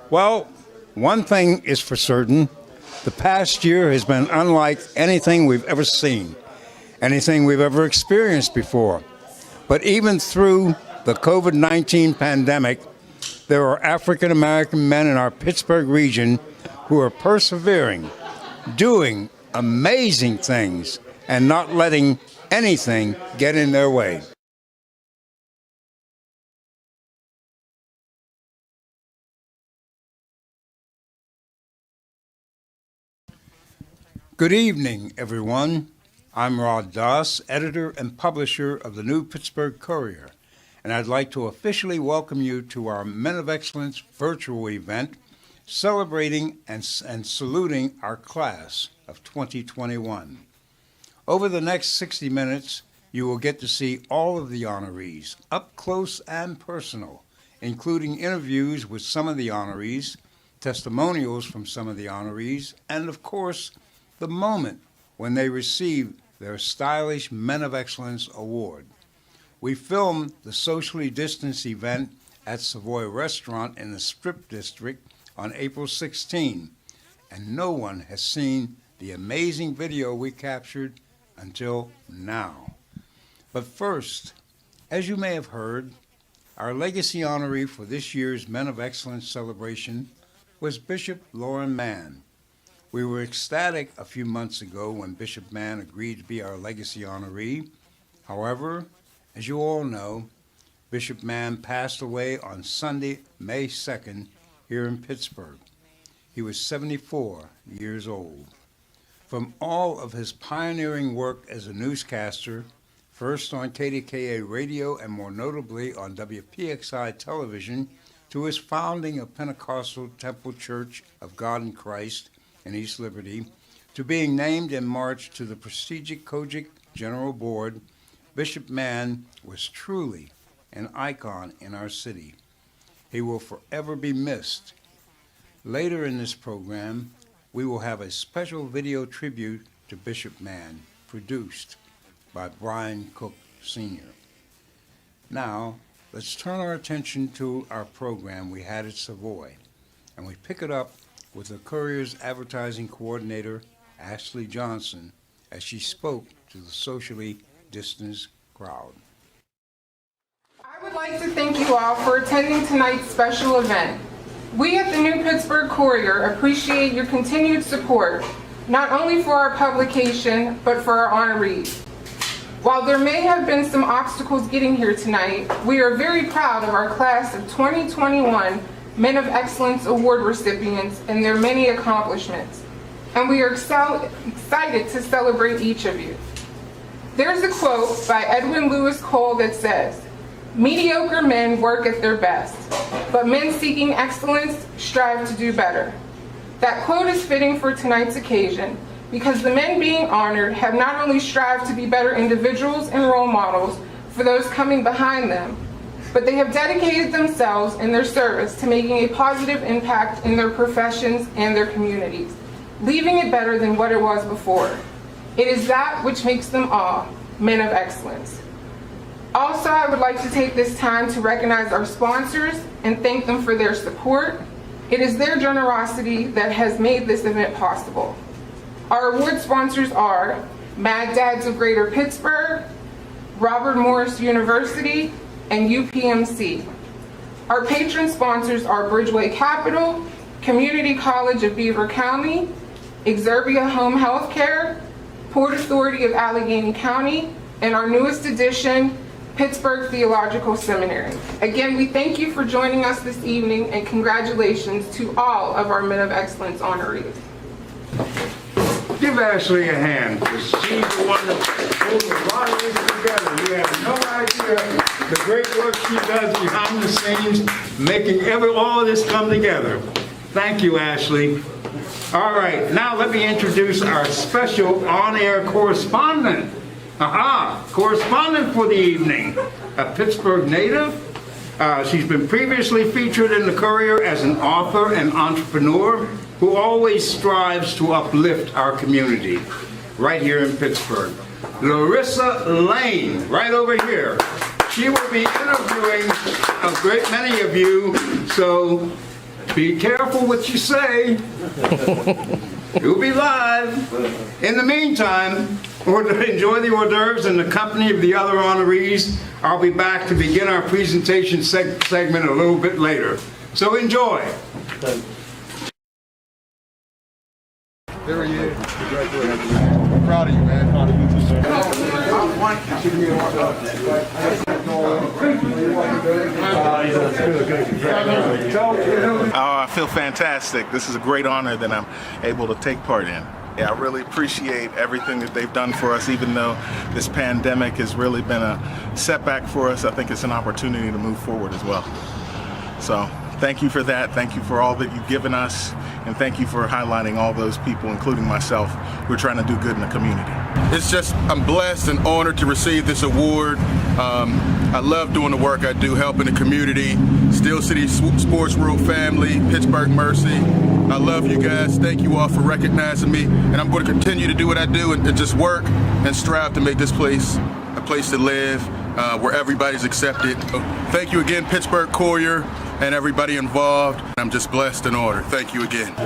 Well, one thing is for certain. The past year has been unlike anything we've ever seen, anything we've ever experienced before. But even through the COVID-19 pandemic, there are African American men in our Pittsburgh region who are persevering, doing amazing things, and not letting anything get in their way. Good evening, everyone. I'm Rod Doss, editor and publisher of the new Pittsburgh Courier, and I'd like to officially welcome you to our Men of Excellence virtual event celebrating and saluting our class of 2021. Over the next 60 minutes, you will get to see all of the honorees, up close and personal, including interviews with some of the honorees, testimonials from some of the honorees, and of course, the moment when they receive their stylish Men of Excellence Award. We filmed the socially distanced event at Savoy Restaurant in the Strip District on April 16, and no one has seen the amazing video we captured until now. But first, as you may have heard, our legacy honoree for this year's Men of Excellence celebration was Bishop Lauren Mann. We were ecstatic a few months ago when Bishop Mann agreed to be our legacy honoree. However, as you all know, Bishop Mann passed away on Sunday, May 2nd, here in Pittsburgh. He was 74 years old. From all of his pioneering work as a newscaster, first on KDKA radio and more notably on WPXI television, to his founding of Pentecostal Temple Church of God in Christ in East Liberty, to being named in March to the prestigious COGIC General Board, Bishop Mann was truly an icon in our city. He will forever be missed. Later in this program, we will have a special video tribute to Bishop Mann, produced by Brian Cook Sr. Now, let's turn our attention to our program we had at Savoy, and we pick it up with the Courier's advertising coordinator, Ashley Johnson, as she spoke to the socially distanced crowd. I would like to thank you all for attending tonight's special event. We at the New Pittsburgh Courier appreciate your continued support, not only for our publication, but for our honorees. While there may have been some obstacles getting here tonight, we are very proud of our class of 2021 Men of Excellence Award recipients and their many accomplishments, and we are excited to celebrate each of you. There's a quote by Edwin Lewis Cole that says, "Mediocre men work at their best, but men seeking excellence strive to do better." That quote is fitting for tonight's occasion because the men being honored have not only strived to be better individuals and role models for those coming behind them, but they have dedicated themselves in their service to making a positive impact in their professions and their communities, leaving it better than what it was before. It is that which makes them all men of excellence. Also, I would like to take this time to recognize our sponsors and thank them for their support. It is their generosity that has made this event possible. Our award sponsors are Mad Dads of Greater Pittsburgh, Robert Morris University, and UPMC. Our patron sponsors are Bridgeway Capital, Community College of Beaver County, Exerbia Home Health Care, Port Authority of Allegheny County, and our newest addition, Pittsburgh Theological Seminary. Again, we thank you for joining us this evening, and congratulations to all of our Men of Excellence honorees. Give Ashley a hand, because she's the one that pulls a lot of this together. You have no idea the great work she does behind the scenes, making all of this come together. Thank you, Ashley. All right, now let me introduce our special on-air correspondent. Correspondent for the evening, a Pittsburgh native. She's been previously featured in the Courier as an author and entrepreneur who always strives to uplift our community right here in Pittsburgh. Larissa Lane, right over here. She will be interviewing a great many of you, so Be careful what you say. You'll be live. In the meantime, enjoy the hors d'oeuvres in the company of the other honorees. I'll be back to begin our presentation segment a little bit later. So enjoy. There he is. Congratulations. I'm proud of you, man. Proud of you too, I feel fantastic. This is a great honor that I'm able to take part in. Yeah, I really appreciate everything that they've done for us, even though this pandemic has really been a setback for us. I think it's an opportunity to move forward as well. So thank you for that. Thank you for all that you've given us. And thank you for highlighting all those people, including myself, who are trying to do good in the community. I'm blessed and honored to receive this award. I love doing the work I do, helping the community, Steel City Sports World family, Pittsburgh Mercy. I love you guys. Thank you all for recognizing me. And I'm going to continue to do what I do and just work and strive to make this place a place to live, where everybody's accepted. Thank you again, Pittsburgh Courier, and everybody involved. I'm just blessed and honored. Thank you again. I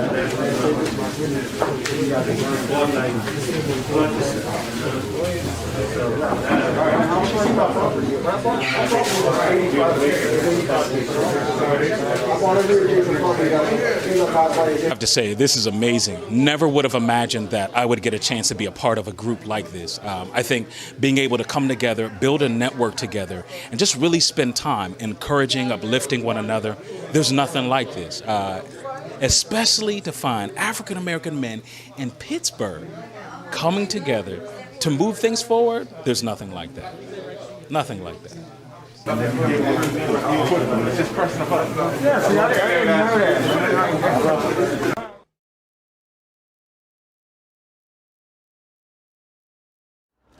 have to say, this is amazing. Never would have imagined that I would get a chance to be a part of a group like this. I think being able to come together, build a network together, and just really spend time encouraging, uplifting one another, there's nothing like this. Especially to find African American men in Pittsburgh coming together to move things forward, there's nothing like that. Nothing like that.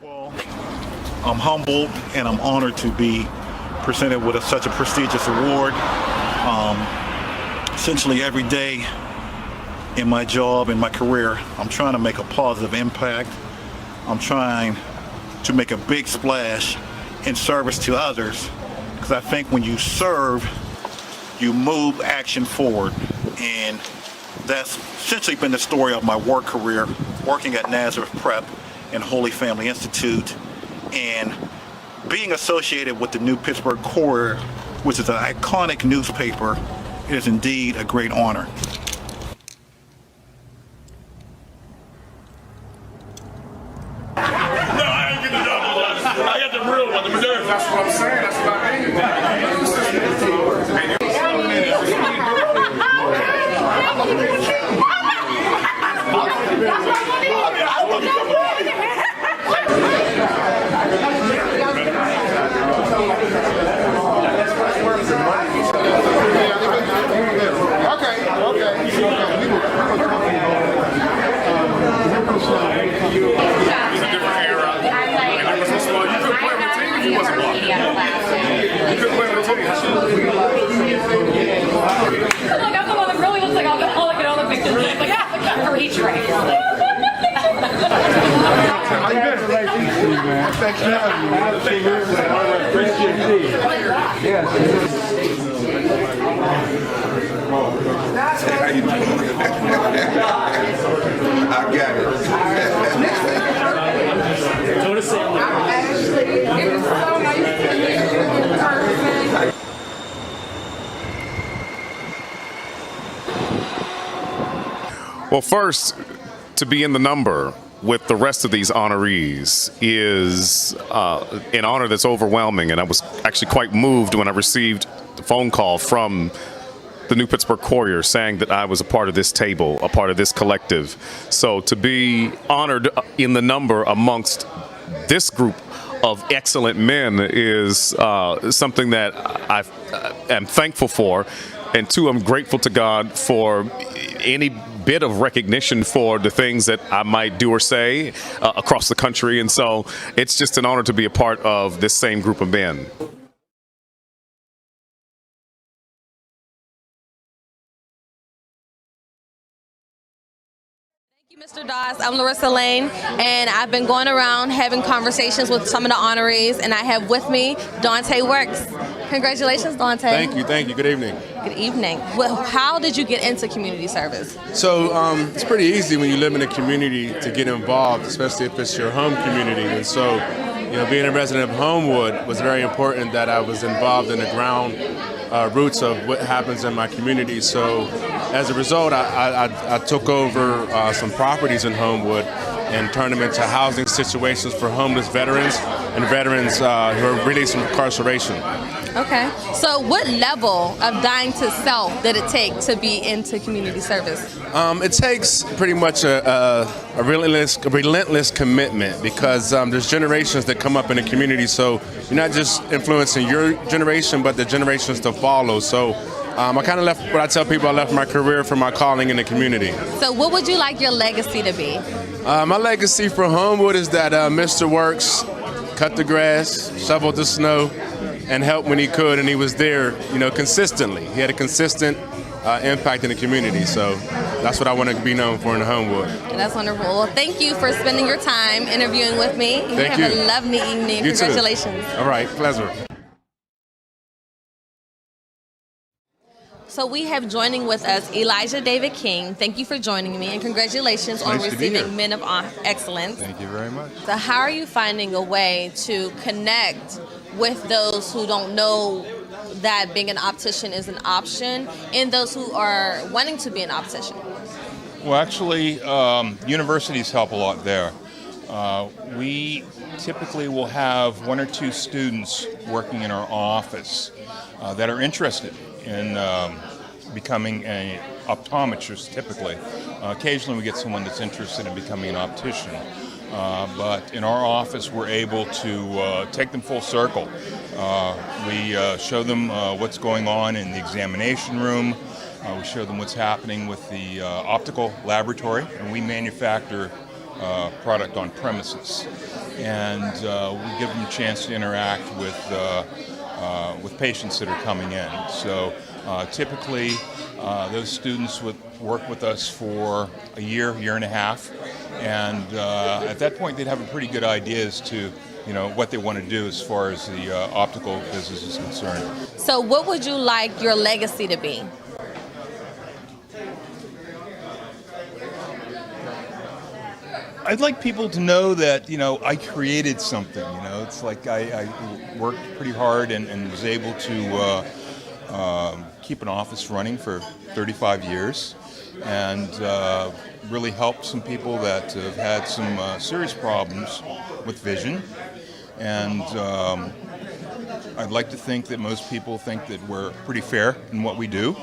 Well, I'm humbled and I'm honored to be presented with such a prestigious award. Essentially every day in my job, in my career, I'm trying to make a positive impact. I'm trying to make a big splash in service to others, because I think when you serve, you move action forward. And that's essentially been the story of my work career, working at Nazareth Prep and Holy Family Institute, and being associated with the New Pittsburgh Courier, which is an iconic newspaper. It is indeed a great honor. That's what I'm saying. That's what I mean. Like, I'm the one that really looks like alcoholic in all the pictures. It's like, ah, the reach right. How you been? Man. Thanks for having me. Absolutely. I appreciate it. Yes. How you doing? I got it. Ashley, it was so nice to meet you in person. Well, first, to be in the number with the rest of these honorees is an honor that's overwhelming, and I was actually quite moved when I received the phone call from the New Pittsburgh Courier saying that I was a part of this table, a part of this collective. So to be honored in the number amongst this group of excellent men is something that I am thankful for, and two, I'm grateful to God for any bit of recognition for the things that I might do or say across the country. And so it's just an honor to be a part of this same group of men. Mr. Doss, I'm Larissa Lane, and I've been going around having conversations with some of the honorees, and I have with me Dante Works. Congratulations, Dante. Thank you. Good evening. Good evening. Well, how did you get into community service? So it's pretty easy when you live in a community to get involved, especially if it's your home community. And so, being a resident of Homewood was very important that I was involved in the ground roots of what happens in my community. So as a result, I took over some properties in Homewood and turned them into housing situations for homeless veterans and veterans who are released from incarceration. Okay. So what level of dying to self did it take to be into community service? It takes pretty much a relentless commitment because there's generations that come up in the community. So you're not just influencing your generation, but the generations to follow. So I kind of left what I tell people, I left my career for my calling in the community. So what would you like your legacy to be? My legacy for Homewood is that Mr. Works cut the grass, shoveled the snow, and helped when he could, and he was there, consistently. He had a consistent impact in the community, so that's what I want to be known for in Homewood. That's wonderful. Well, thank you for spending your time interviewing with me. Thank you. Have a lovely evening. You Congratulations. Too. All right, pleasure. So we have joining with us Elijah David King. Thank you for joining me, and congratulations on receiving Men of Excellence. Thank you very much. So how are you finding a way to connect with those who don't know that being an optician is an option and those who are wanting to be an optician? Well, actually, universities help a lot there. We typically will have 1 or 2 students working in our office that are interested in becoming an optometrist, typically. Occasionally we get someone that's interested in becoming an optician. But in our office, we're able to take them full circle. We show them what's going on in the examination room. We show them what's happening with the optical laboratory, and we manufacture product on premises. And we give them a chance to interact with patients that are coming in. So typically, those students would work with us for a year and a half. And at that point, they'd have a pretty good idea as to, what they want to do as far as the optical business is concerned. So what would you like your legacy to be? I'd like people to know that, I created something, It's like I worked pretty hard and was able to keep an office running for 35 years and really helped some people that have had some serious problems with vision. And I'd like to think that most people think that we're pretty fair in what we do.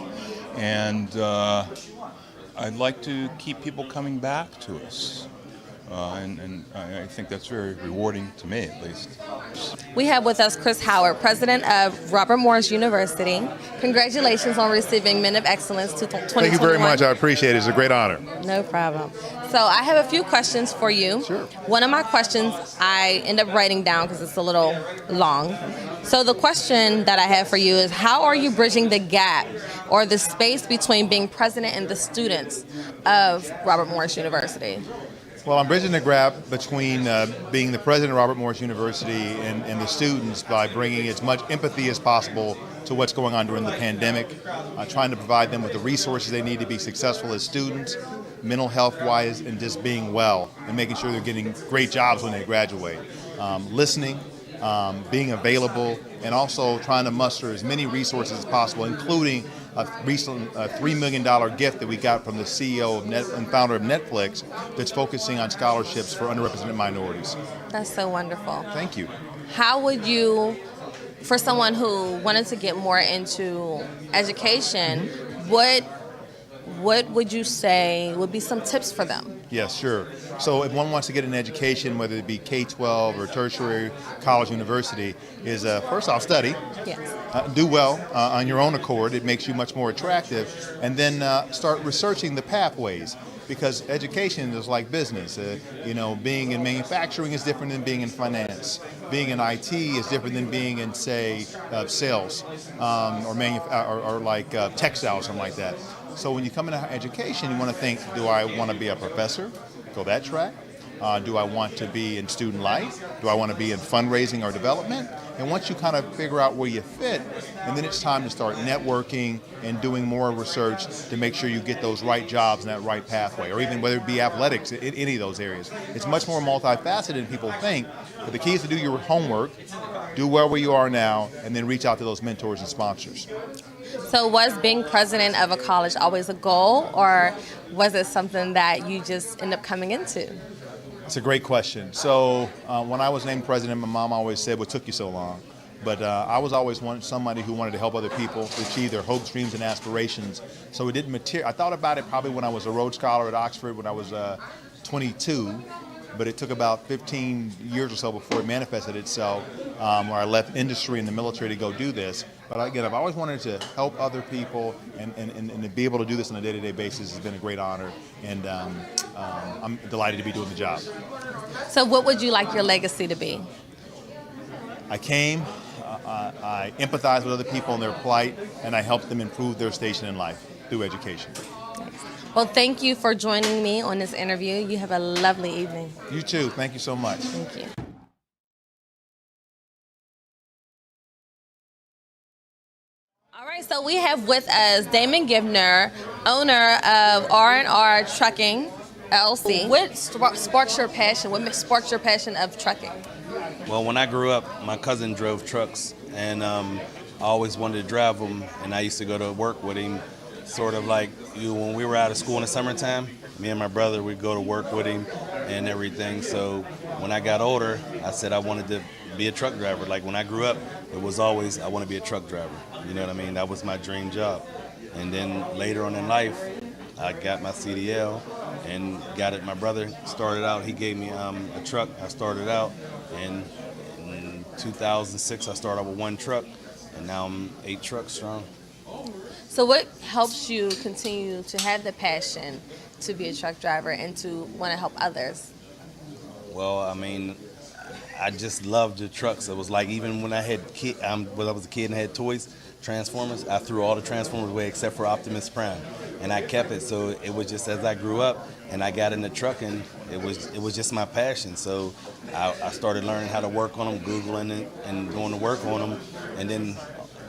And I'd like to keep people coming back to us. And I think that's very rewarding to me, at least. We have with us Chris Howard, president of Robert Morris University. Congratulations on receiving Men of Excellence 2021. Thank you very much. I appreciate it. It's a great honor. No problem. So I have a few questions for you. Sure. One of my questions I end up writing down because it's a little long. So the question that I have for you is, how are you bridging the gap or the space between being president and the students of Robert Morris University? Well, I'm bridging the gap between being the president of Robert Morris University and the students by bringing as much empathy as possible to what's going on during the pandemic, trying to provide them with the resources they need to be successful as students, mental health-wise, and just being well, and making sure they're getting great jobs when they graduate. Listening, being available, and also trying to muster as many resources as possible, including a recent $3 million gift that we got from the CEO and founder of Netflix that's focusing on scholarships for underrepresented minorities. That's so wonderful. Thank you. How would you, for someone who wanted to get more into education, what would you say would be some tips for them? Yes, sure. So if one wants to get an education, whether it be K-12 or tertiary, college, university, is first off, study. Yes. Do well on your own accord. It makes you much more attractive. And then start researching the pathways, because education is like business. Being in manufacturing is different than being in finance. Being in IT is different than being in, say, sales or textiles, something like that. So when you come into education, you want to think, do I want to be a professor? Go that track. Do I want to be in student life? Do I want to be in fundraising or development? And once you kind of figure out where you fit, and then it's time to start networking and doing more research to make sure you get those right jobs and that right pathway, or even whether it be athletics, in any of those areas. It's much more multifaceted than people think, but the key is to do your homework, do where you are now, and then reach out to those mentors and sponsors. So was being president of a college always a goal, or was it something that you just end up coming into? It's a great question. So when I was named president, my mom always said, what took you so long? But I was always somebody who wanted to help other people to achieve their hopes, dreams, and aspirations. So it didn't I thought about it probably when I was a Rhodes Scholar at Oxford when I was 22, but it took about 15 years or so before it manifested itself, where I left industry and the military to go do this. But again, I've always wanted to help other people, and to be able to do this on a day-to-day basis has been a great honor, and I'm delighted to be doing the job. So what would you like your legacy to be? I came, I empathized with other people and their plight, and I helped them improve their station in life through education. Well, thank you for joining me on this interview. You have a lovely evening. You too. Thank you so much. Thank you. All right, so we have with us Damon Givner, owner of R&R Trucking LLC. What sparks your passion? What sparks your passion of trucking? Well, when I grew up, my cousin drove trucks, and I always wanted to drive them, and I used to go to work with him, sort of like when we were out of school in the summertime. Me and my brother would go to work with him and everything. So when I got older, I said I wanted to be a truck driver. Like when I grew up, it was always, I want to be a truck driver. You know what I mean? That was my dream job. And then later on in life, I got my CDL and got it. My brother started out, he gave me a truck. I started out, and in 2006, I started out with one truck, and now I'm 8 trucks strong. So what helps you continue to have the passion to be a truck driver and to want to help others? Well, I mean, I just loved the trucks. It was like even when I was a kid and had toys, Transformers, I threw all the Transformers away except for Optimus Prime, and I kept it. So it was just as I grew up and I got into trucking, it was just my passion. So I started learning how to work on them, Googling it, and going to work on them, and then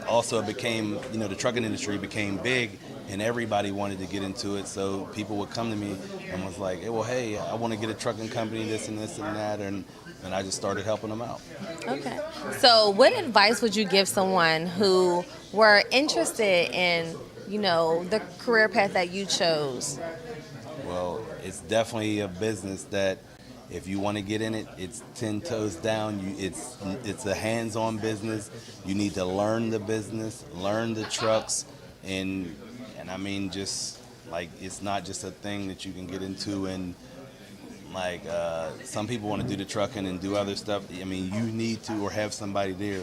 also it became, the trucking industry became big, and everybody wanted to get into it. So people would come to me and was like, hey, I want to get a trucking company, this and that, and I just started helping them out. Okay. So what advice would you give someone who were interested in, the career path that you chose? Well, it's definitely a business that if you want to get in it, it's 10 toes down. It's a hands-on business. You need to learn the business, learn the trucks, and I mean, just like, it's not just a thing that you can get into and like some people want to do the trucking and do other stuff. I mean, you need to or have somebody there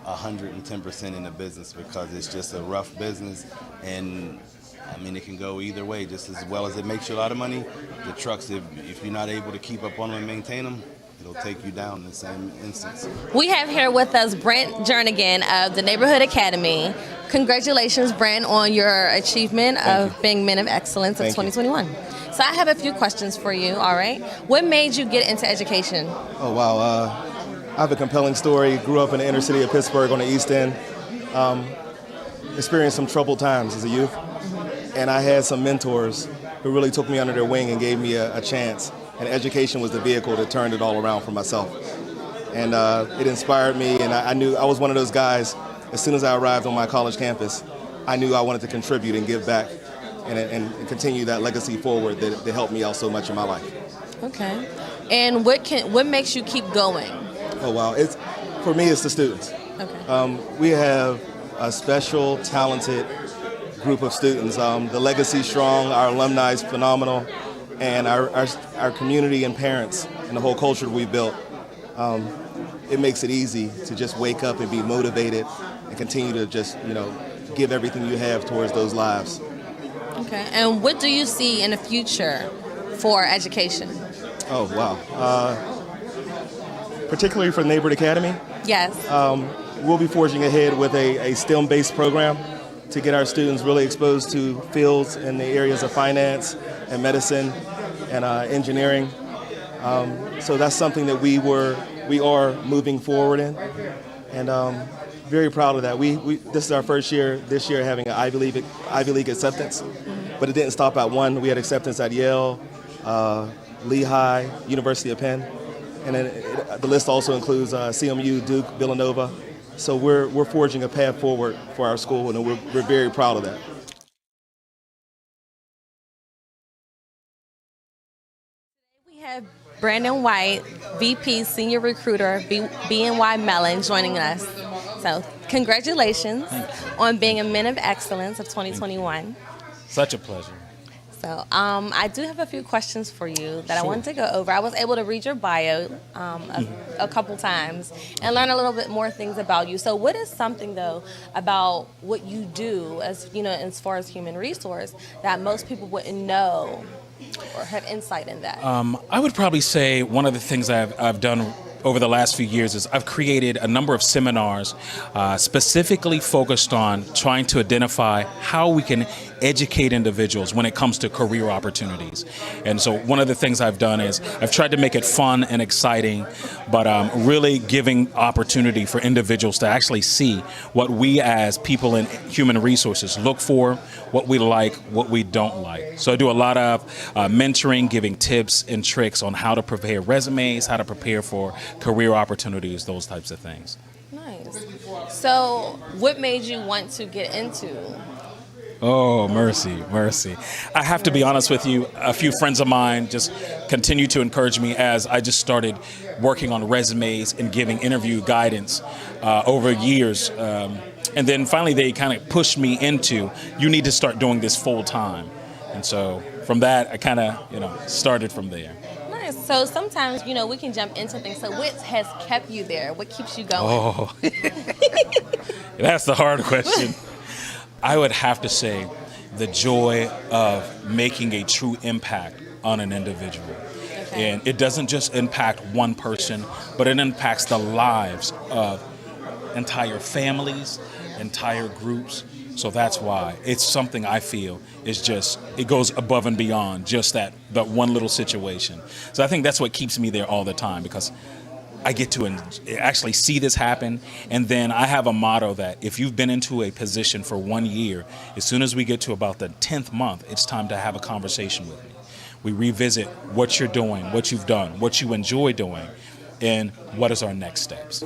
110% in the business, because it's just a rough business, and I mean, it can go either way. Just as well as it makes you a lot of money, the trucks, if you're not able to keep up on them and maintain them, it'll take you down in the same instance. We have here with us Brent Jernigan of the Neighborhood Academy. Congratulations, Brent, on your achievement of being Men of Excellence of 2021. So I have a few questions for you, all right? What made you get into education? Oh, wow. I have a compelling story. Grew up in the inner city of Pittsburgh on the East End. Experienced some troubled times as a youth. And I had some mentors who really took me under their wing and gave me a chance. And education was the vehicle that turned it all around for myself. And it inspired me, and I knew I was one of those guys. As soon as I arrived on my college campus, I knew I wanted to contribute and give back and continue that legacy forward that helped me out so much in my life. Okay. And what makes you keep going? Oh, wow. For me, it's the students. Okay. We have a special, talented group of students. The legacy's strong, our alumni is phenomenal, and our community and parents and the whole culture we built, it makes it easy to just wake up and be motivated and continue to just, give everything you have towards those lives. Okay. And what do you see in the future for education? Oh, wow. Particularly for the Neighborhood Academy? Yes. We'll be forging ahead with a STEM-based program to get our students really exposed to fields in the areas of finance and medicine and engineering. So that's something that we are moving forward in, and very proud of that. This is our first year this year having an Ivy League acceptance, but it didn't stop at one. We had acceptance at Yale, Lehigh, University of Penn, and then the list also includes CMU, Duke, Villanova. So we're forging a path forward for our school, and we're very proud of that. We have Brandon White, VP Senior Recruiter, BNY Mellon, joining us. So congratulations on being a Men of Excellence of 2021. Such a pleasure. So I do have a few questions for you that I wanted to go over. I was able to read your bio a couple times and learn a little bit more things about you. So what is something, though, about what you do as far as human resource that most people wouldn't know or have insight in that? I would probably say one of the things I've done over the last few years is I've created a number of seminars specifically focused on trying to identify how we can educate individuals when it comes to career opportunities. And so one of the things I've done is I've tried to make it fun and exciting, but really giving opportunity for individuals to actually see what we as people in human resources look for, what we like, what we don't like. So I do a lot of mentoring, giving tips and tricks on how to prepare resumes, how to prepare for career opportunities, those types of things. Nice. So what made you want to get into? Oh, mercy. I have to be honest with you. A few friends of mine just continue to encourage me as I just started working on resumes and giving interview guidance over years. And then finally they kind of pushed me into, you need to start doing this full time. And so from that, I kind of, started from there. Nice. So sometimes, we can jump into things. So what has kept you there? What keeps you going? Oh, that's the hard question. I would have to say the joy of making a true impact on an individual. Okay. And it doesn't just impact one person, but it impacts the lives of entire families, entire groups. So that's why it's something I feel is just, it goes above and beyond just that one little situation. So I think that's what keeps me there all the time, because I get to actually see this happen. And then I have a motto that if you've been into a position for 1 year, as soon as we get to about the 10th month, it's time to have a conversation with me. We revisit what you're doing, what you've done, what you enjoy doing, and what is our next steps.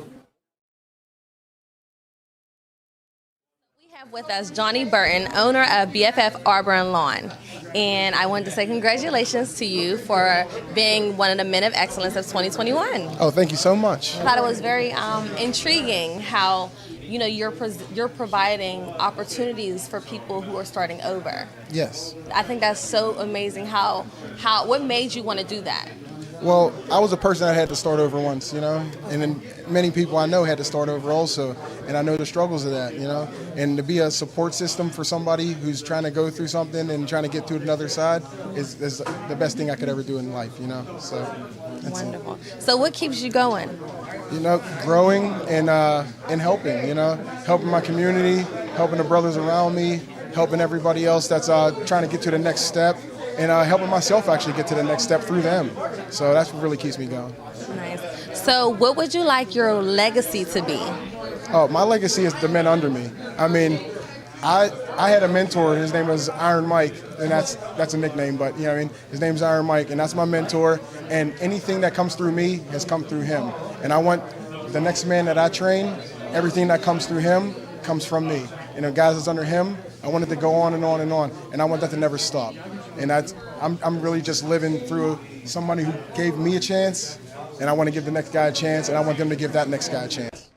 With us, Johnny Burton, owner of BFF Arbor and Lawn. And I wanted to say congratulations to you for being one of the Men of Excellence of 2021. Oh, thank you so much. I thought it was very intriguing how you're providing opportunities for people who are starting over. Yes. I think that's so amazing. What made you want to do that? Well, I was a person that had to start over once, and then many people I know had to start over also, and I know the struggles of that, and to be a support system for somebody who's trying to go through something and trying to get to another side is the best thing I could ever do in life, so that's wonderful. It. So what keeps you going? Growing and helping, helping my community, helping the brothers around me, helping everybody else that's trying to get to the next step. And helping myself actually get to the next step through them. So that's what really keeps me going. Nice. So what would you like your legacy to be? Oh, my legacy is the men under me. I mean, I had a mentor. His name was Iron Mike, and that's a nickname, but his name's Iron Mike, and that's my mentor. And anything that comes through me has come through him. And I want the next man that I train, everything that comes through him comes from me. Guys that's under him, I want it to go on and on and on, and I want that to never stop. And I'm really just living through somebody who gave me a chance, and I want to give the next guy a chance, and I want them to give that next guy a chance.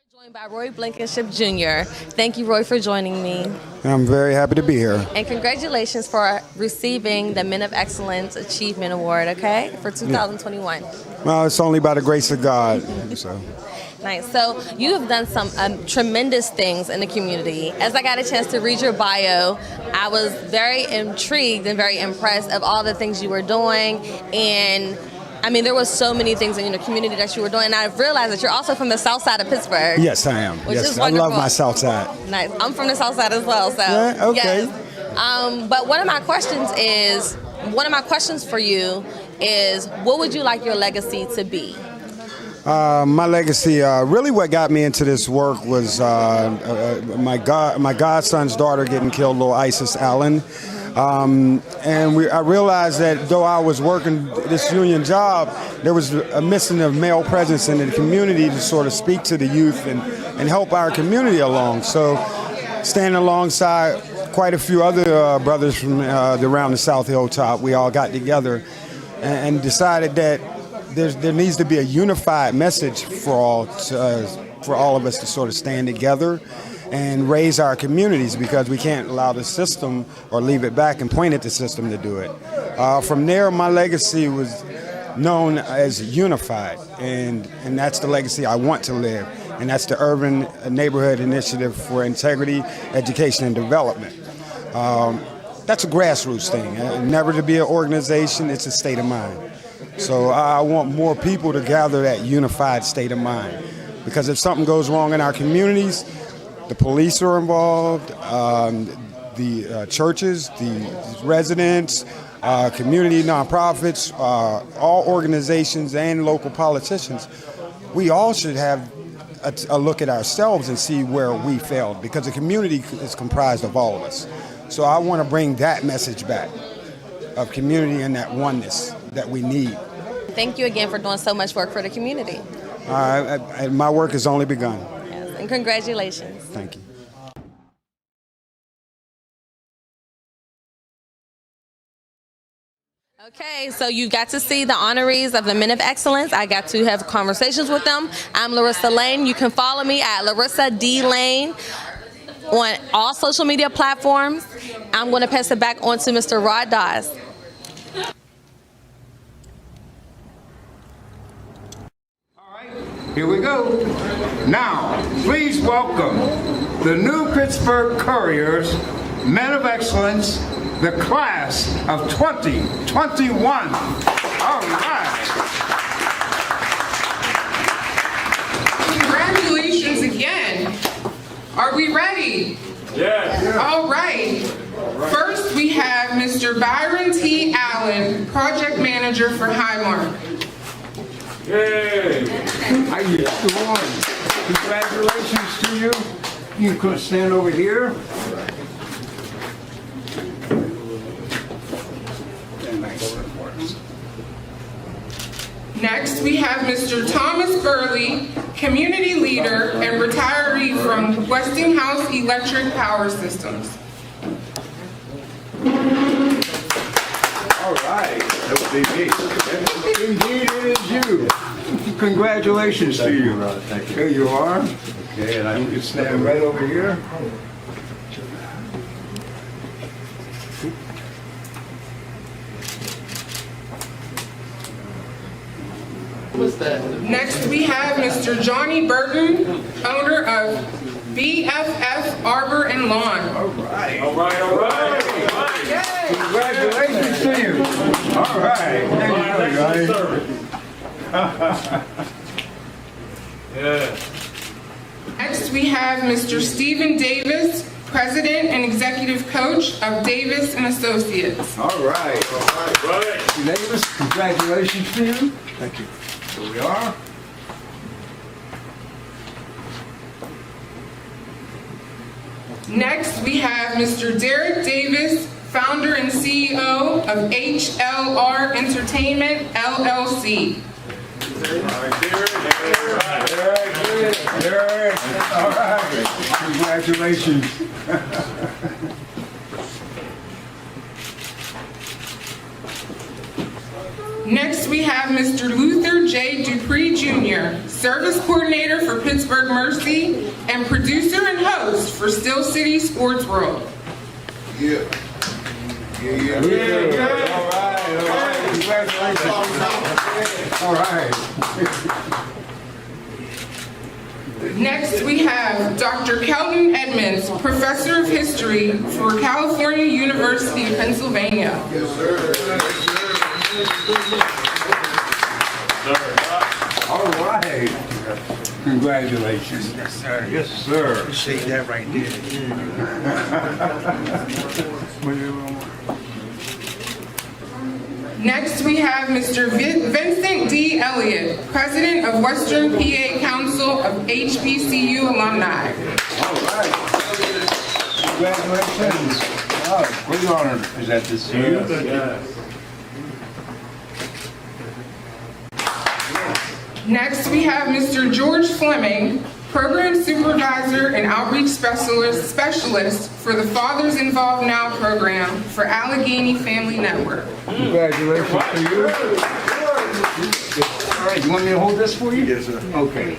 We are joined by Roy Blankenship Jr. Thank you, Roy, for joining me. I'm very happy to be here. And congratulations for receiving the Men of Excellence Achievement Award, for 2021. Well, it's only by the grace of God. So. Nice. So you have done some tremendous things in the community. As I got a chance to read your bio, I was very intrigued and very impressed of all the things you were doing and I mean, there was so many things in your community that you were doing, and I realized that you're also from the south side of Pittsburgh. Yes, I am. Which Yes, is I love wonderful. my South Side. Nice. I'm from the south side as well, so Yeah, okay. yes. But one of my questions for you is, what would you like your legacy to be? My legacy, really what got me into this work was my godson's daughter getting killed, little Isis Allen. I realized that though I was working this union job, there was a missing of male presence in the community to sort of speak to the youth and help our community along. So standing alongside quite a few other brothers from around the South Hilltop, we all got together and decided that there needs to be a unified message for all of us to sort of stand together and raise our communities, because we can't allow the system or leave it back and point at the system to do it. From there, my legacy was known as unified, and that's the legacy I want to live, and that's the Urban Neighborhood Initiative for Integrity, Education, and Development. That's a grassroots thing, never to be an organization, it's a state of mind. So I want more people to gather that unified state of mind, because if something goes wrong in our communities, the police are involved, the churches, the residents, community nonprofits, all organizations and local politicians. We all should have a look at ourselves and see where we failed, because the community is comprised of all of us. So I want to bring that message back of community and that oneness that we need. Thank you again for doing so much work for the community. My work has only begun. Yes, and congratulations. Thank you. Okay, so you got to see the honorees of the Men of Excellence. I got to have conversations with them. I'm Larissa Lane. You can follow me at Larissa D. Lane on all social media platforms. I'm going to pass it back on to Mr. Rod Dawes. Here we go. Now, please welcome the new Pittsburgh Couriers, Men of Excellence, the class of 2021. All right. Congratulations again. Are we ready? Yes. All right. First, we have Mr. Byron T. Allen, Project Manager for Highmark. Yay. How you doing? Congratulations to you. You can stand over here. Next, we have Mr. Thomas Burley, Community Leader and retiree from Westinghouse Electric Power Systems. All right. That would be me. Indeed, it is you. Congratulations to you. Thank you. Here you are. Okay, and I can stand right over here. Next, we have Mr. Johnny Burton, owner of BFF Arbor and Lawn. All right. All right, all right. Yay! Congratulations to you. All right. There you go, Johnny. Yeah. Next, we have Mr. Stephen Davis, President and Executive Coach of Davis and Associates. All right. All right. Right. Davis, congratulations to you. Thank you. Here we are. Next, we have Mr. Derek Davis, founder and CEO of HLR Entertainment, LLC. Derek. All right. Congratulations. Next, we have Mr. Luther J. Dupree Jr., Service Coordinator for Pittsburgh Mercy and producer and host for Still City Sports World. Yeah. Yeah. All right. All right. Congratulations. All right. Next, we have Dr. Kelton Edmonds, Professor of History for California University of Pennsylvania. Yes, sir. All right. Congratulations. Yes, sir. Yes, sir. Appreciate that right there. Next, we have Mr. Vincent D. Elliott, President of Western PA Council of HBCU Alumni. All right. Congratulations. Oh, great honor to present this to you. Next, we have Mr. George Fleming, Program Supervisor and Outreach Specialist for the Fathers Involved Now program for Allegheny Family Network. Congratulations to you. All right, you want me to hold this for you? Yes, sir. Okay.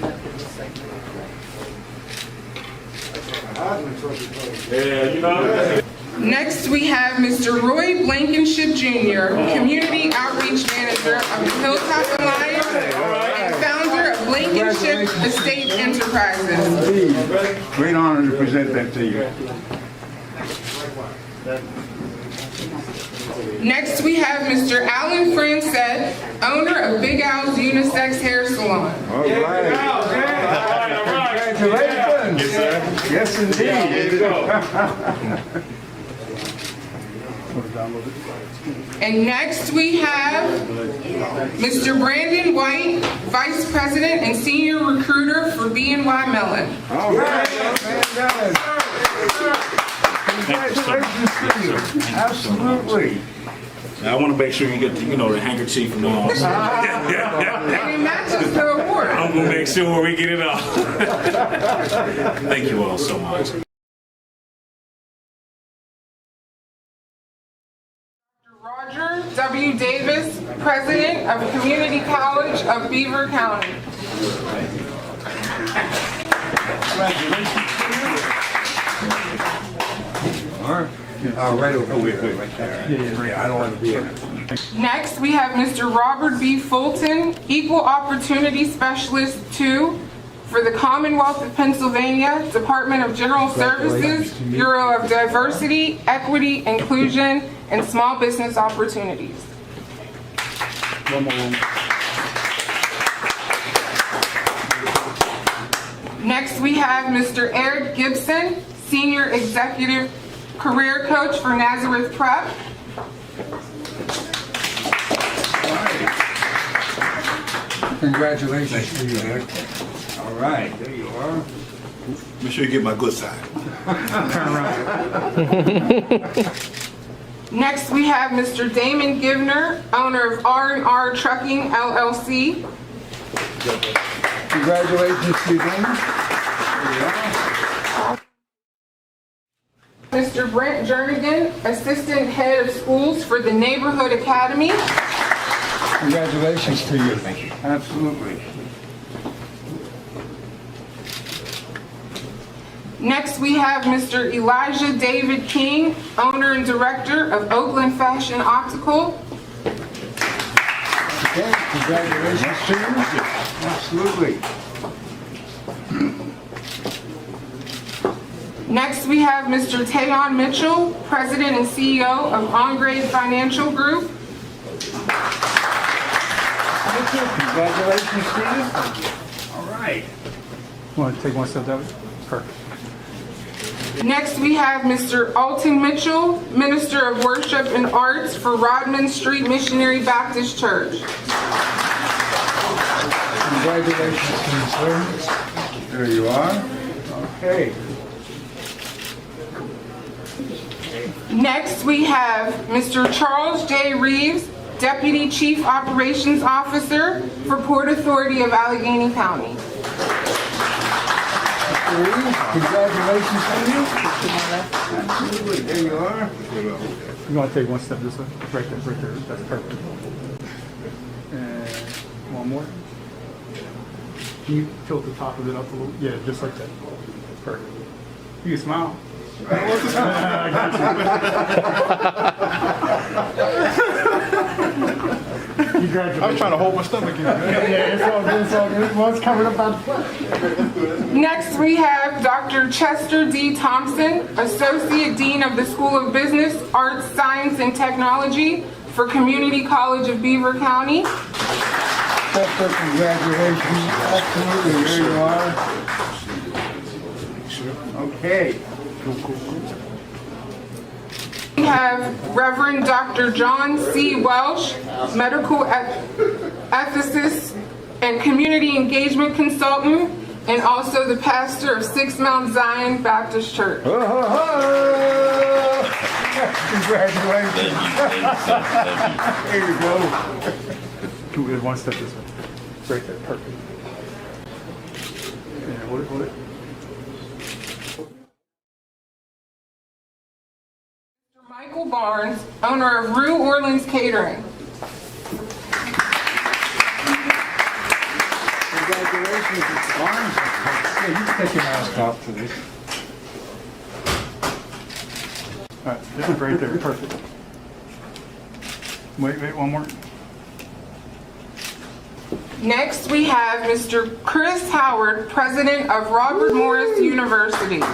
Next, we have Mr. Roy Blankenship Jr., Community Outreach Manager of the Hilltop Alliance and founder of Blankenship Estate Enterprises. Great honor to present that to you. Next, we have Mr. Alan Francette, owner of Big Al's Unisex Hair Salon. All right. Congratulations. Yes, indeed. There you go. And next we have Mr. Brandon White, Vice President and Senior Recruiter for BNY Mellon. All right. Congratulations to you. Absolutely. I want to make sure you get the, the handkerchief and all. And it matches the award. I'm going to make sure we get it all. Thank you all so much. Roger W. Davis, President of Community College of Beaver County. All right. Right over here. Right there. Yeah, I don't want to be in it. Next, we have Mr. Robert B. Fulton, Equal Opportunity Specialist 2 for the Commonwealth of Pennsylvania, Department of General Services, Bureau of Diversity, Equity, Inclusion, and Small Business Opportunities. One more. Next, we have Mr. Eric Gibson, Senior Executive Career Coach for Nazareth Prep. Congratulations to you, Eric. All right, there you are. Make sure you get my good side. Next, we have Mr. Damon Givner, owner of R&R Trucking, LLC. Congratulations to you, Damon. Mr. Brent Jernigan, Assistant Head of Schools for the Neighborhood Academy. Congratulations to you. Thank you. Absolutely. Next, we have Mr. Elijah David King, owner and director of Oakland Fashion Optical. Okay, congratulations to you. Absolutely. Next, we have Mr. Tayon Mitchell, President and CEO of OnGrade Financial Group. Congratulations to you. All right. Want to take one step that way? Perfect. Next, we have Mr. Alton Mitchell, Minister of Worship and Arts for Rodman Street Missionary Baptist Church. Congratulations to you, sir. There you are. Okay. Next, we have Mr. Charles J. Reeves, Deputy Chief Operations Officer for Port Authority of Allegheny County. Congratulations to you. Absolutely. There you are. You want to take one step this way? Right there, right there. That's perfect. And one more. Can you tilt the top of it up a little? Yeah, just like that. Perfect. You can smile. I got you. Congratulations. I'm trying to hold my stomach in. Yeah, it's all good. It's all good. Well, it's coming up on. Next, we have Dr. Chester D. Thompson, Associate Dean of the School of Business, Arts, Science, and Technology for Community College of Beaver County. Chester, congratulations. Absolutely, there you are. Okay. We have Reverend Dr. John C. Welsh, medical ethicist and community engagement consultant, and also the pastor of 6 Mount Zion Baptist Church. Congratulations. Here you go. Can we one step this way? Right there, perfect. Yeah, hold it, hold it. Michael Barnes, owner of Rue Orleans Catering. Congratulations, Mr. Barnes. Yeah, you can take your mask off for this. All right, this is right there, perfect. Wait, one more. Next, we have Mr. Chris Howard, president of Robert Morris University. All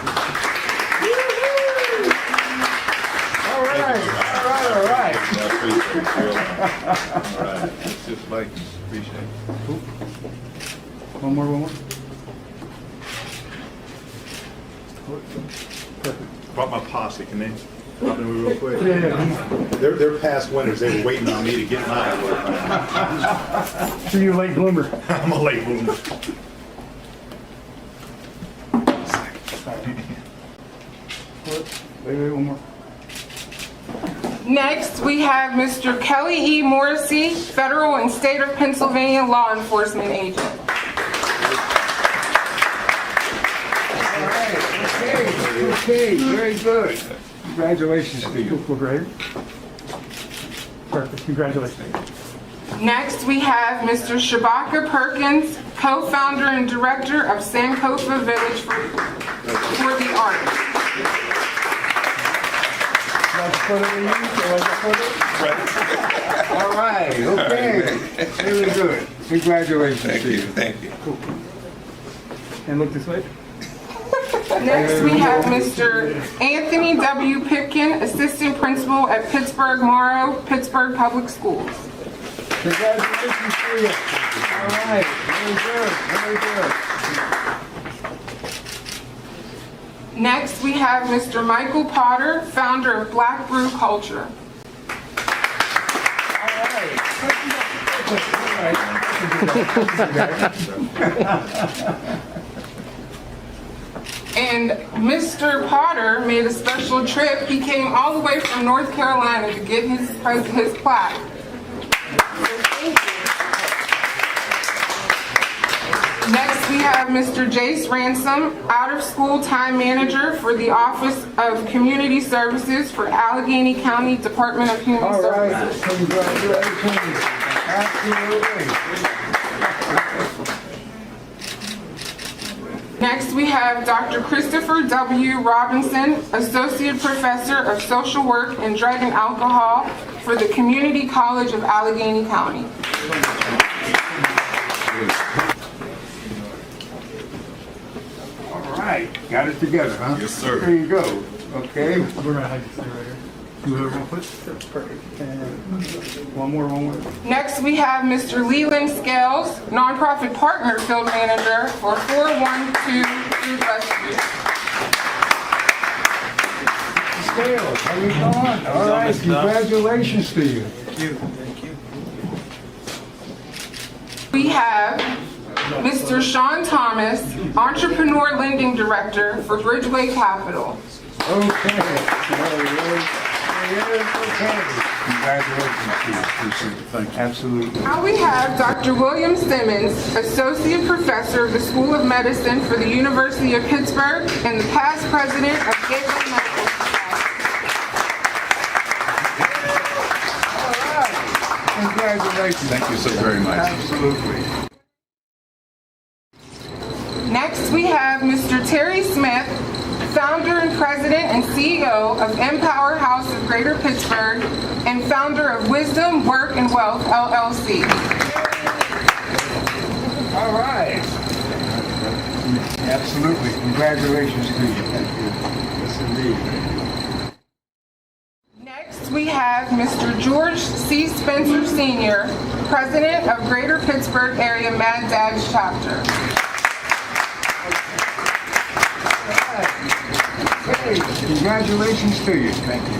right. Just like, appreciate it. One more. Brought my posse, can they pop in real quick? Yeah. They're past winners. They were waiting on me to get mine. So you're a late bloomer. I'm a late bloomer. Wait, one more. Next, we have Mr. Kelly E. Morrissey, federal and state of Pennsylvania law enforcement agent. Okay, very good. Congratulations to you. We're great. Perfect, congratulations. Next, we have Mr. Shabaka Perkins, co-founder and director of Sankofa Village for the Arts. All right, okay. Really good. Congratulations to you. Thank you. Cool. And look this way. Next, we have Mr. Anthony W. Pipkin, assistant principal at Pittsburgh Morrow, Pittsburgh Public Schools. Congratulations to you. All right, very good, very good. Next, we have Mr. Michael Potter, founder of Black Brew Culture. And Mr. Potter made a special trip. He came all the way from North Carolina to get his plaque. Next, we have Mr. Jace Ransom, out-of-school time manager for the Office of Community Services for Allegheny County Department of Human All right, Services. congratulations. Absolutely. Next, we have Dr. Christopher W. Robinson, Associate Professor of Social Work and Drug and Alcohol for the Community College of Allegheny County. All right, got it together, huh? Yes, sir. There you go. Okay. We're gonna have you stay right here. Do it real quick. That's perfect. And one more. Next, we have Mr. Leland Scales, nonprofit partner field manager for 412 Food Rescue. Scales, how you doing? All right, congratulations to you. Thank you. We have Mr. Sean Thomas, entrepreneur lending director for Bridgeway Capital. Okay. Congratulations to you. Appreciate it. Thank you. Absolutely. Now we have Dr. William Simmons, associate professor of the School of Medicine for the University of Pittsburgh and the past president of Gateway Medical Society. All right. Congratulations. Thank you so very much. Absolutely. Next, we have Mr. Terry Smith, founder and president and CEO of Empower House of Greater Pittsburgh and founder of Wisdom, Work, and Wealth, LLC. All right. Absolutely. Congratulations to you. Thank you. Yes, indeed. Next, we have Mr. George C. Spencer Sr., President of Greater Pittsburgh Area Mad Dads Chapter. Congratulations to you. Thank you.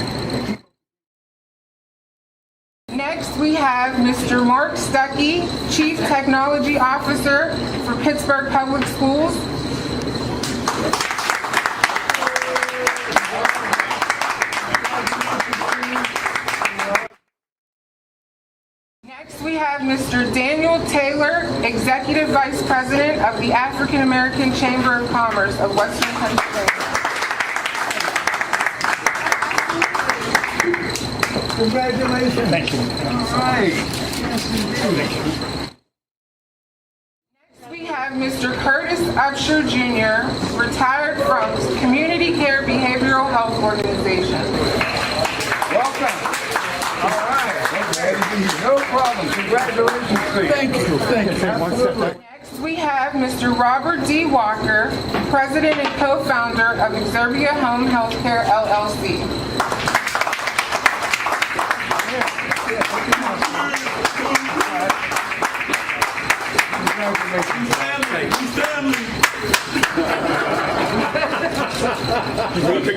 Next, we have Mr. Mark Stuckey, Chief Technology Officer for Pittsburgh Public Schools. Next, we have Mr. Daniel Taylor, Executive Vice President of the African American Chamber of Commerce of Western Pennsylvania. Congratulations. Thank you. All right. Yes, indeed. Next, we have Mr. Curtis Upshur Jr., retired from Community Care Behavioral Health Organization. Welcome. All right. No problem. Congratulations to you. Thank you. Thank you. Absolutely. Next, we have Mr. Robert D. Walker, President and co-founder of Exerbia Home Healthcare, LLC.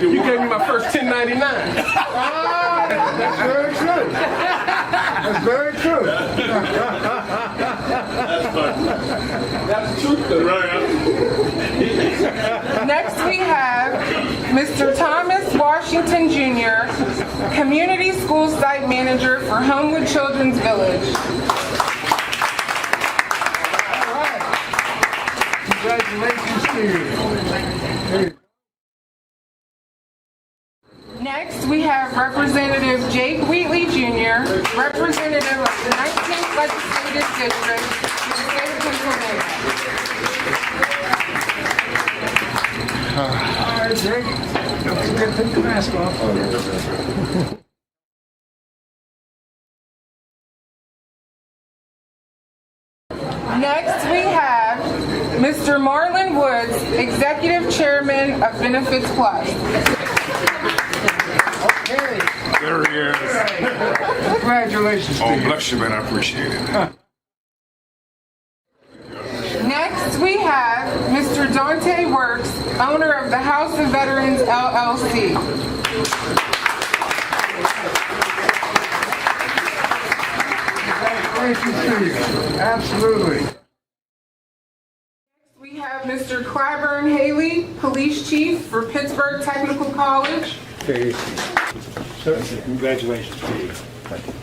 You gave me my first 1099. That's very true. That's very true. That's the truth, though. Next, we have Mr. Thomas Washington Jr., Community School Site Manager for Homewood Children's Village. Congratulations to you. Next, we have Representative Jake Wheatley Jr., representative of the 19th Legislative District for the state of Pennsylvania. All right, Jake. Don't forget to take the mask off. Next, we have Mr. Marlon Woods, Executive Chairman of Benefits Plus. Okay. There he is. Congratulations to Oh, you. bless you, man. I appreciate it. Next, we have Mr. Dante Works, owner of the House of Veterans, LLC. Congratulations to you. Absolutely. We have Mr. Clyburn Haley, Police Chief for Pittsburgh Technical College. Okay. Congratulations to you. Thank you.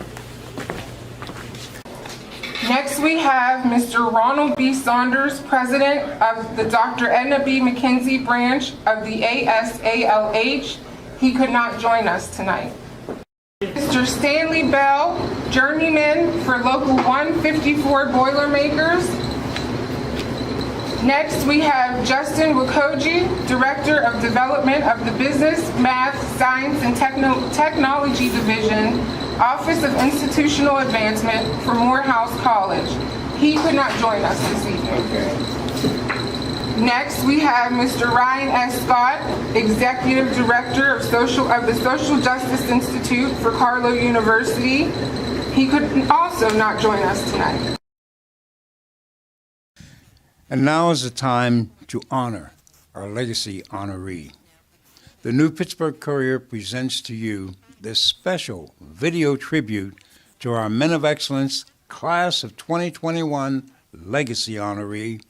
Next, we have Mr. Ronald B. Saunders, President of the Dr. Edna B. McKenzie branch of the ASALH. He could not join us tonight. Mr. Stanley Bell, Journeyman for Local 154 Boilermakers. Next, we have Justin Wikoji, Director of Development of the Business, Math, Science, and Technology Division, Office of Institutional Advancement for Morehouse College. He could not join us this evening. Next, we have Mr. Ryan S. Scott, Executive Director of the Social Justice Institute for Carlow University. He could also not join us tonight. And now is the time to honor our legacy honoree. The New Pittsburgh Courier presents to you this special video tribute to our Men of Excellence Class of 2021 Legacy honoree,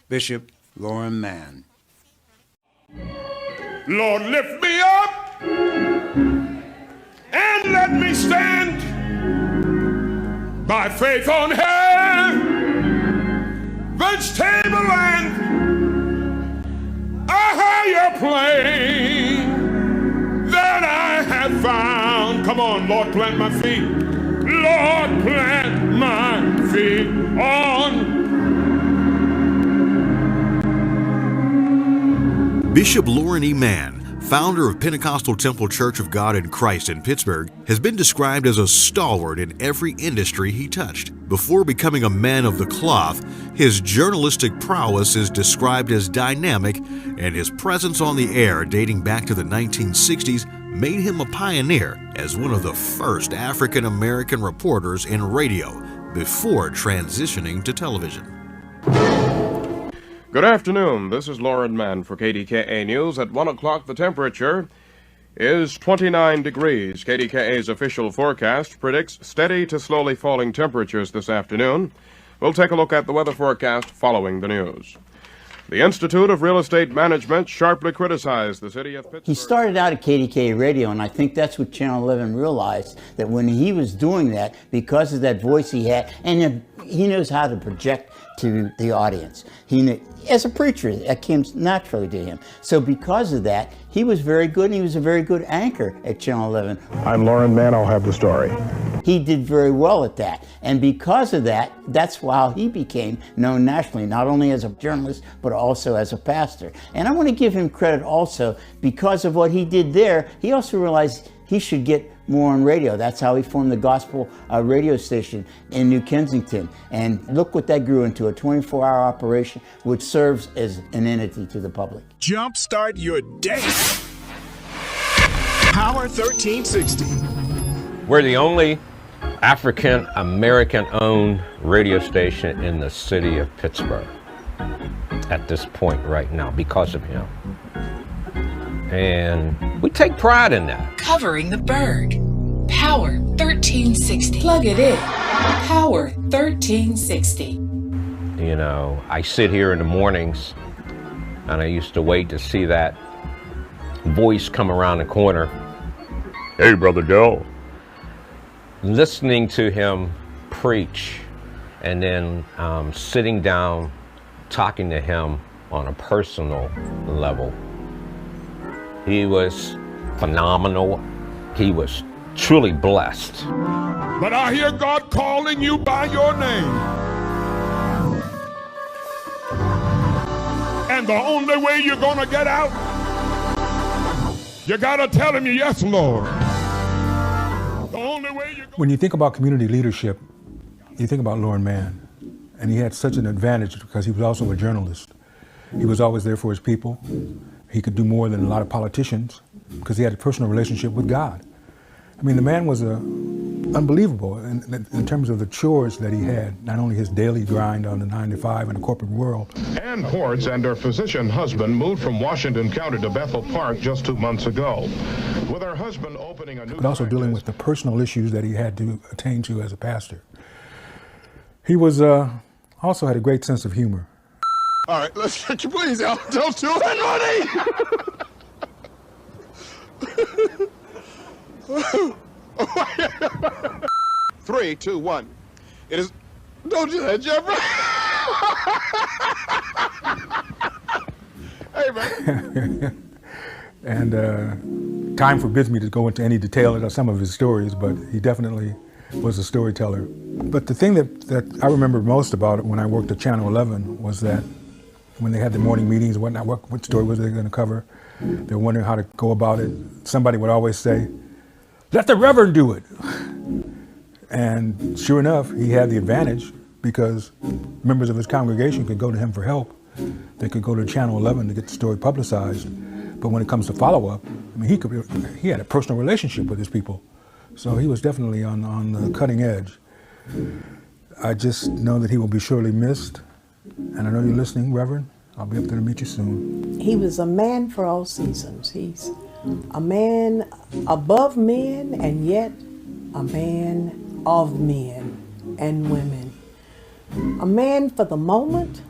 Bishop Lauren Mann. Lord, lift me up and let me stand by faith on high, vegetable land, a higher plane that I have found. Come on, Lord, plant my feet. Lord, plant my feet on. Bishop Lauren E. Mann, founder of Pentecostal Temple Church of God in Christ in Pittsburgh, has been described as a stalwart in every industry he touched. Before becoming a man of the cloth, his journalistic prowess is described as dynamic, and his presence on the air dating back to the 1960s made him a pioneer as one of the first African American reporters in radio. before transitioning to television. Good afternoon. This is Lauren Mann for KDKA News. At 1 o'clock, the temperature is 29 degrees. KDKA's official forecast predicts steady to slowly falling temperatures this afternoon. We'll take a look at the weather forecast following the news. The Institute of Real Estate Management sharply criticized the city of Pittsburgh. He started out at KDKA Radio, and I think that's what Channel 11 realized, that when he was doing that, because of that voice he had, and he knows how to project to the audience. As a preacher, that came naturally to him. So because of that, he was very good, and he was a very good anchor at Channel 11. I'm Lauren Mann, I'll have the story. He did very well at that. And because of that, that's how he became known nationally, not only as a journalist, but also as a pastor. And I want to give him credit also, because of what he did there, he also realized he should get more on radio. That's how he formed the gospel radio station in New Kensington. And look what that grew into, a 24-hour operation which serves as an entity to the public. Jumpstart your day. Power 1360. We're the only African American owned radio station in the city of Pittsburgh at this point right now because of him. And we take pride in that. Covering the Berg. Power 1360. Plug it in. Power 1360. You know, I sit here in the mornings and I used to wait to see that voice come around the corner. Hey, Brother Joe. Listening to him preach and then sitting down, talking to him on a personal level. He was phenomenal. He was truly blessed. But I hear God calling you by your name. And the only way you're going to get out, you got to tell him yes, Lord. The only way you're When you think about community leadership, you think about Lauren Mann. And he had such an advantage because he was also a journalist. He was always there for his people. He could do more than a lot of politicians because he had a personal relationship with God. I mean, the man was unbelievable in terms of the chores that he had, not only his daily grind on the 9 to 5 in the corporate world. Ann Hortz and her physician husband moved from Washington County to Bethel Park just 2 months ago. With her husband opening a new But also dealing with the personal issues that he had to attain to as a pastor. He was also had a great sense of humor. All right, let's get you please out. Don't do it, buddy. 3, 2, 1. It is. Don't do that, Jeffrey. Hey, man. And time forbids me to go into any detail of some of his stories, but he definitely was a storyteller. But the thing that I remember most about it when I worked at Channel 11 was that when they had the morning meetings and whatnot, what story was they going to cover? They were wondering how to go about it. Somebody would always say, "Let the Reverend do it." And sure enough, he had the advantage because members of his congregation could go to him for help. They could go to Channel 11 to get the story publicized. But when it comes to follow-up, I mean, he had a personal relationship with his people. So he was definitely on the cutting edge. I just know that he will be surely missed. And I know you're listening, Reverend. I'll be up there to meet you soon. He was a man for all seasons. He's a man above men and yet a man of men and women. A man for the moment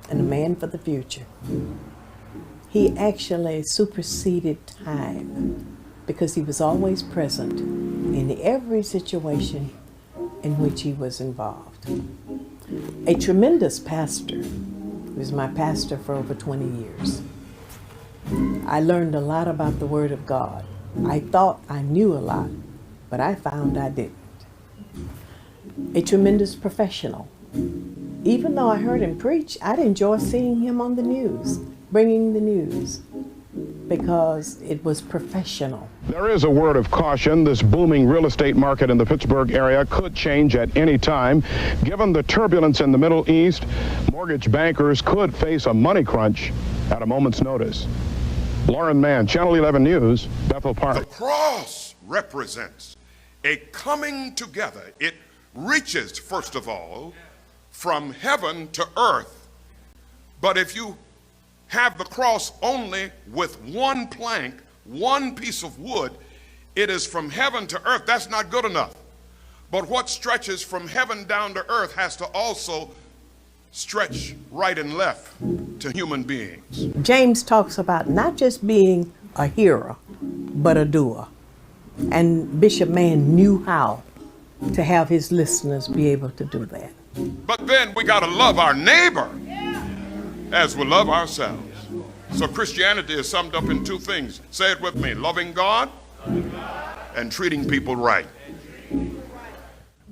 and a man for the future. He actually superseded time because he was always present in every situation in which he was involved. A tremendous pastor. He was my pastor for over 20 years. I learned a lot about the Word of God. I thought I knew a lot, but I found I didn't. A tremendous professional. Even though I heard him preach, I'd enjoy seeing him on the news, bringing the news, because it was professional. There is a word of caution. This booming real estate market in the Pittsburgh area could change at any time. Given the turbulence in the Middle East, mortgage bankers could face a money crunch at a moment's notice. Lauren Mann, Channel 11 News, Bethel Park. The cross represents a coming together. It reaches, first of all, from heaven to earth. But if you have the cross only with one plank, one piece of wood, it is from heaven to earth. That's not good enough. But what stretches from heaven down to earth has to also stretch right and left to human beings. James talks about not just being a hearer, but a doer. And Bishop Mann knew how to have his listeners be able to do that. But then we got to love our neighbor as we love ourselves. So Christianity is summed up in two things. Say it with me: loving God and treating people right.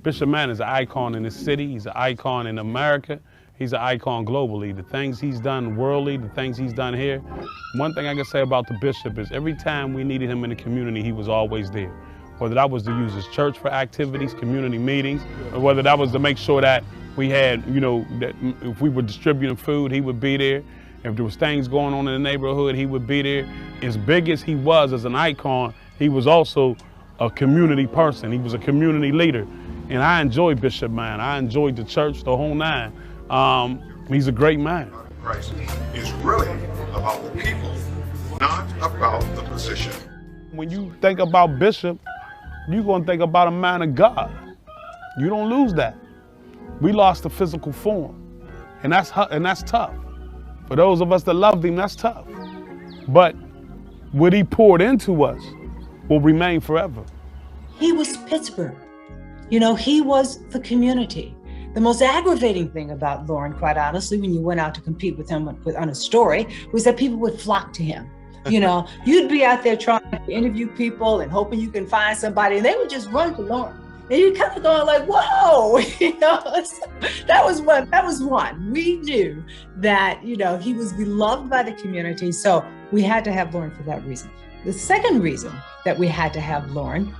Bishop Mann is an icon in this city. He's an icon in America. He's an icon globally. The things he's done worldly, the things he's done here. One thing I can say about the bishop is every time we needed him in the community, he was always there. Whether that was to use his church for activities, community meetings, or whether that was to make sure that we had, that if we were distributing food, he would be there. If there was things going on in the neighborhood, he would be there. As big as he was as an icon, he was also a community person. He was a community leader. And I enjoyed Bishop Mann. I enjoyed the church, the whole nine. He's a great man. Christ is really about the people, not about the position. When you think about Bishop, you're gonna think about a man of God. You don't lose that. We lost the physical form, and that's tough. For those of us that loved him, that's tough. But what he poured into us will remain forever. He was Pittsburgh. He was the community. The most aggravating thing about Lauren, quite honestly, when you went out to compete with him on a story, was that people would flock to him. You'd be out there trying to interview people and hoping you can find somebody, and they would just run to Lauren. And you're kind of going like, whoa, that was one. We knew that, he was beloved by the community. So we had to have Lauren for that reason. The second reason that we had to have Lauren,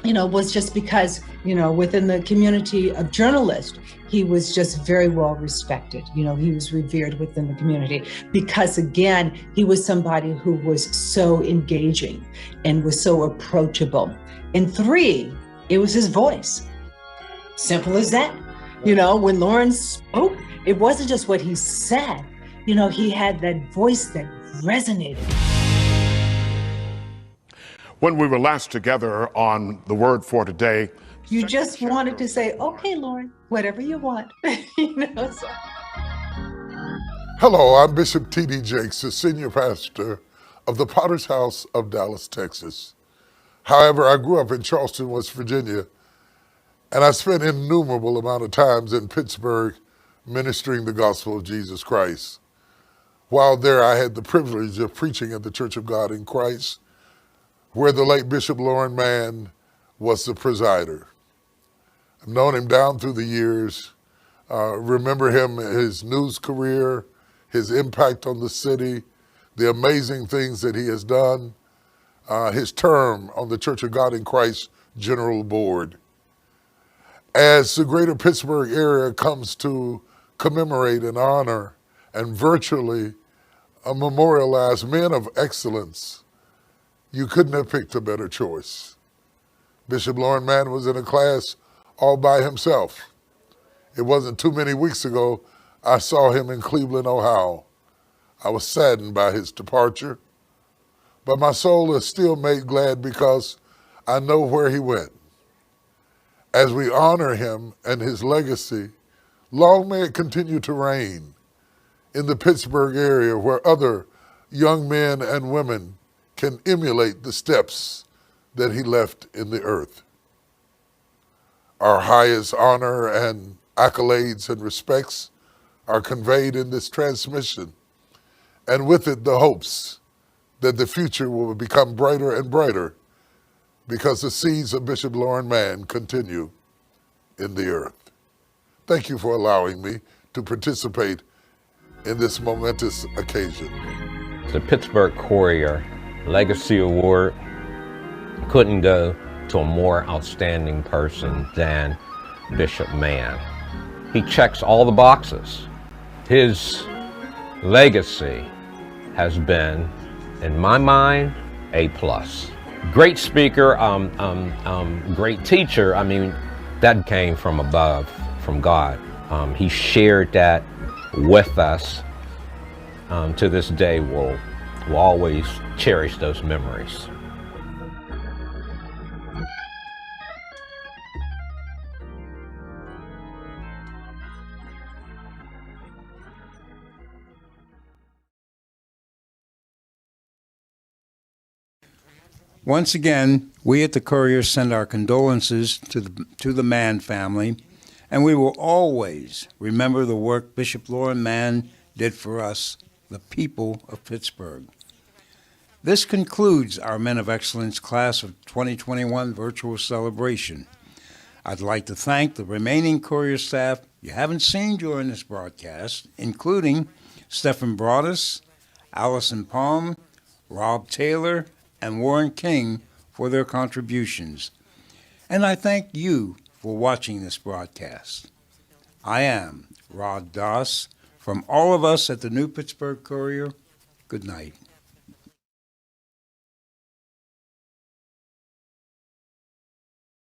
was just because, within the community of journalists, he was just very well respected. He was revered within the community because, again, he was somebody who was so engaging and was so approachable. And three, it was his voice. Simple as that. When Lauren spoke, it wasn't just what he said. He had that voice that resonated. When we were last together on the Word for Today, you just wanted to say, okay, Lauren, whatever you want. Hello, I'm Bishop T.D. Jakes, the senior pastor of the Potter's House of Dallas, Texas. However, I grew up in Charleston, West Virginia, and I spent an innumerable amount of times in Pittsburgh ministering the gospel of Jesus Christ. While there, I had the privilege of preaching at the Church of God in Christ, where the late Bishop Lauren Mann was the presider. I've known him down through the years, remember him, his news career, his impact on the city, the amazing things that he has done, his term on the Church of God in Christ General Board. As the greater Pittsburgh area comes to commemorate and honor and virtually memorialize men of excellence, you couldn't have picked a better choice. Bishop Lauren Mann was in a class all by himself. It wasn't too many weeks ago I saw him in Cleveland, Ohio. I was saddened by his departure, but my soul is still made glad because I know where he went. As we honor him and his legacy, long may it continue to reign in the Pittsburgh area where other young men and women can emulate the steps that he left in the earth. Our highest honor and accolades and respects are conveyed in this transmission, and with it the hopes that the future will become brighter and brighter because the seeds of Bishop Lauren Mann continue in the earth. Thank you for allowing me to participate in this momentous occasion. The Pittsburgh Courier Legacy Award couldn't go to a more outstanding person than Bishop Mann. He checks all the boxes. His legacy has been, in my mind, A+. Great speaker, great teacher. I mean, That came from above, from God. He shared that with us. To this day, we'll always cherish those memories. Once again, we at the Courier send our condolences to the Mann family, and we will always remember the work Bishop Loren Mann did for us, the people of Pittsburgh. This concludes our Men of Excellence Class of 2021 virtual celebration. I'd like to thank the remaining Courier staff you haven't seen during this broadcast, including Stephen Broadus, Allison Palm, Rob Taylor, and Warren King for their contributions. And I thank you for watching this broadcast. I am Rod Doss. From all of us at the New Pittsburgh Courier, good night.